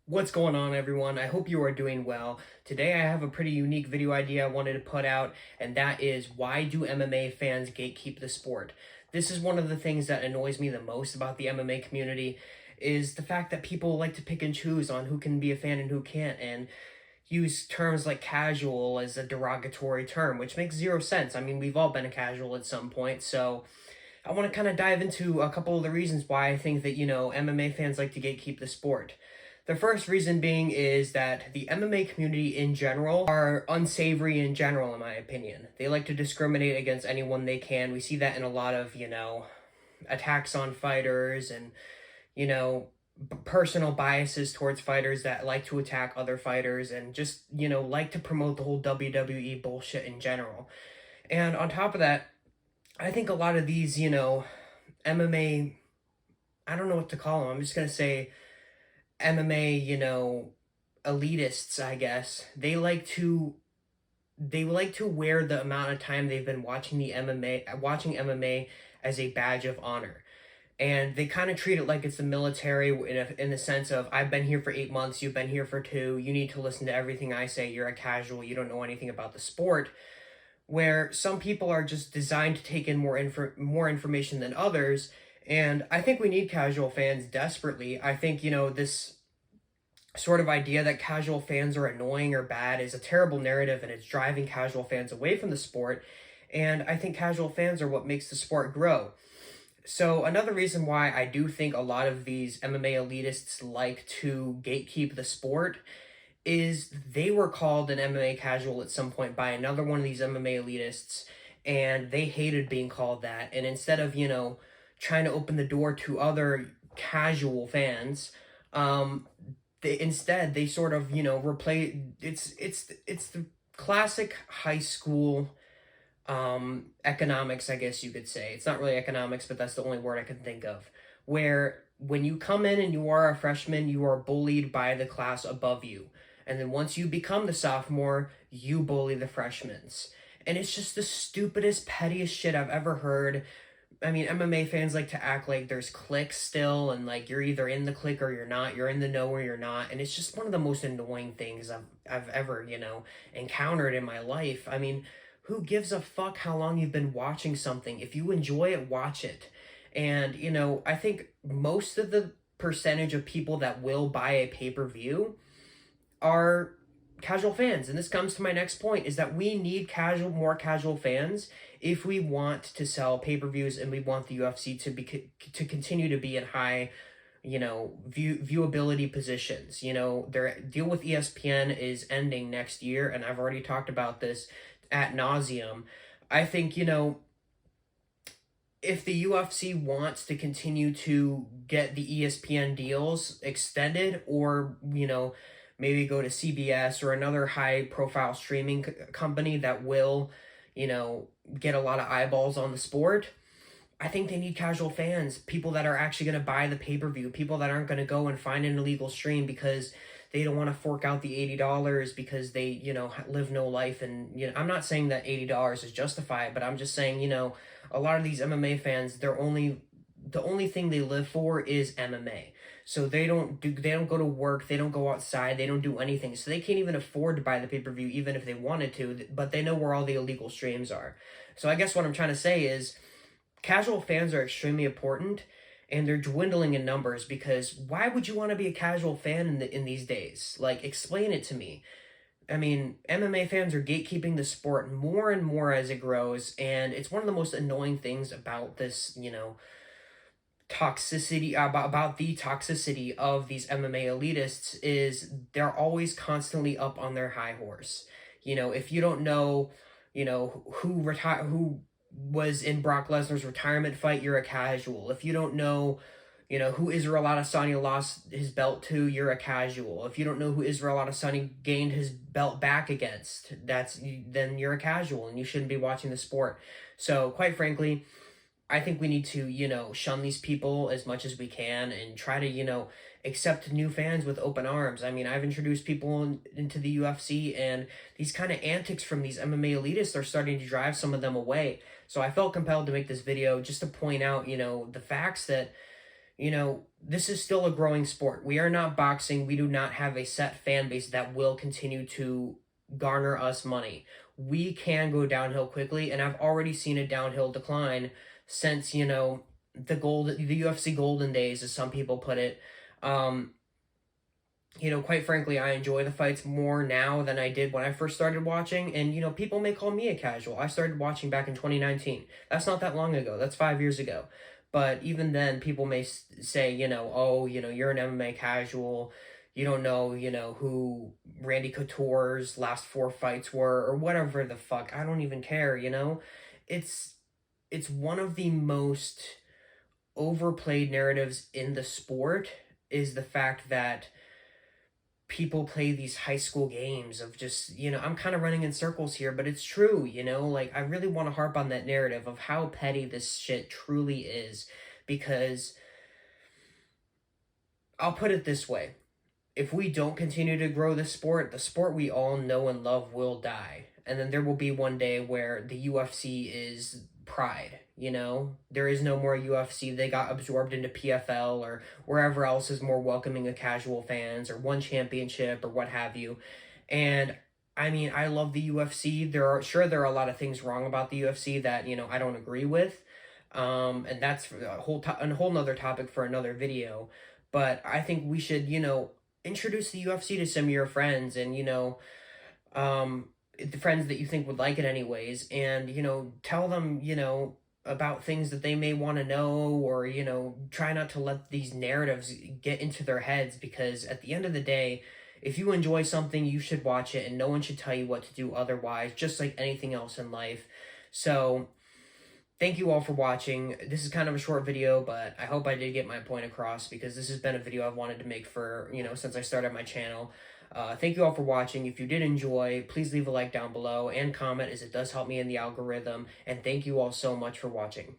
What's going on, everyone? I hope you are doing well. Today I have a pretty unique video idea I wanted to put out, and that is, why do MMA fans gatekeep the sport? This is one of the things that annoys me the most about the MMA community, is the fact that people like to pick and choose on who can be a fan and who can't, and use terms like casual as a derogatory term, which makes zero sense. I mean, we've all been a casual at some point, so I want to kind of dive into a couple of the reasons why I think that, MMA fans like to gatekeep the sport. The first reason being is that the MMA community in general are unsavory in general, in my opinion. They like to discriminate against anyone they can. We see that in a lot of, attacks on fighters and, you know, personal biases towards fighters that like to attack other fighters and just, like to promote the whole WWE bullshit in general. And on top of that, I think a lot of these, MMA, I don't know what to call them. I'm just going to say MMA, elitists, I guess. They like to wear the amount of time they've been watching MMA as a badge of honor. And they kind of treat it like it's the military in the sense of, I've been here for 8 months, you've been here for 2, you need to listen to everything I say, you're a casual, you don't know anything about the sport. Where some people are just designed to take in more information than others. And I think we need casual fans desperately. I think, this sort of idea that casual fans are annoying or bad is a terrible narrative, and it's driving casual fans away from the sport. And I think casual fans are what makes the sport grow. So another reason why I do think a lot of these MMA elitists like to gatekeep the sport is they were called an MMA casual at some point by another one of these MMA elitists, and they hated being called that. And instead of, trying to open the door to other casual fans, they sort of, replace it's the classic high school economics, I guess you could say. It's not really economics, but that's the only word I can think of. Where when you come in and you are a freshman, you are bullied by the class above you. And then once you become the sophomore, you bully the freshmen. And it's just the stupidest, pettiest shit I've ever heard. I mean, MMA fans like to act like there's cliques still, and like you're either in the clique or you're not. You're in the know or you're not, and it's just one of the most annoying things I've ever encountered in my life. I mean, who gives a fuck how long you've been watching something? If you enjoy it, watch it. And I think most of the percentage of people that will buy a pay-per-view are casual fans. And this comes to my next point, is that we need more casual fans if we want to sell pay-per-views and we want the UFC to continue to be in high viewability positions. Their deal with ESPN is ending next year, and I've already talked about this ad nauseum. I think, if the UFC wants to continue to get the ESPN deals extended, or maybe go to CBS or another high profile streaming company that will, get a lot of eyeballs on the sport, I think they need casual fans, people that are actually going to buy the pay-per-view, people that aren't going to go and find an illegal stream because they don't want to fork out the $80 because they, live no life. And, I'm not saying that $80 is justified, but I'm just saying, a lot of these MMA fans, the only thing they live for is MMA. So they don't go to work, they don't go outside, they don't do anything. So they can't even afford to buy the pay-per-view even if they wanted to, but they know where all the illegal streams are. So I guess what I'm trying to say is casual fans are extremely important, and they're dwindling in numbers, because why would you want to be a casual fan in these days? Like, explain it to me. I mean, MMA fans are gatekeeping the sport more and more as it grows, and it's one of the most annoying things about this, toxicity, about the toxicity of these MMA elitists, is they're always constantly up on their high horse. If you don't know, who was in Brock Lesnar's retirement fight, you're a casual. If you don't know, who Israel Adesanya lost his belt to, you're a casual. If you don't know who Israel Adesanya gained his belt back against, then you're a casual and you shouldn't be watching the sport. So, quite frankly, I think we need to, shun these people as much as we can and try to, accept new fans with open arms. I mean, I've introduced people into the UFC, and these kind of antics from these MMA elitists are starting to drive some of them away. So I felt compelled to make this video just to point out, the facts that, this is still a growing sport. We are not boxing. We do not have a set fan base that will continue to garner us money. We can go downhill quickly, and I've already seen a downhill decline since, the UFC golden days, as some people put it. Um, quite frankly, I enjoy the fights more now than I did when I first started watching. And, people may call me a casual. I started watching back in 2019. That's not that long ago. That's 5 years ago. But even then, people may say, oh, you're an MMA casual. You don't know, who Randy Couture's last four fights were, or whatever the fuck. I don't even care. It's it's one of the most overplayed narratives in the sport is the fact that people play these high school games of just, I'm kind of running in circles here, but it's true, like I really want to harp on that narrative of how petty this shit truly is, because I'll put it this way. If we don't continue to grow the sport we all know and love will die. And then there will be one day where the UFC is pride, There is no more UFC. They got absorbed into PFL or wherever else is more welcoming of casual fans, or one championship or what have you. And I mean, I love the UFC. There are a lot of things wrong about the UFC that, I don't agree with. And that's a whole nother topic for another video. But I think we should, introduce the UFC to some of your friends, and the friends that you think would like it anyways, and tell them about things that they may want to know, or try not to let these narratives get into their heads, because at the end of the day, if you enjoy something, you should watch it, and no one should tell you what to do otherwise, just like anything else in life. So thank you all for watching. This is kind of a short video, but I hope I did get my point across, because this has been a video I've wanted to make for, since I started my channel. Thank you all for watching. If you did enjoy, please leave a like down below and comment, as it does help me in the algorithm. And thank you all so much for watching.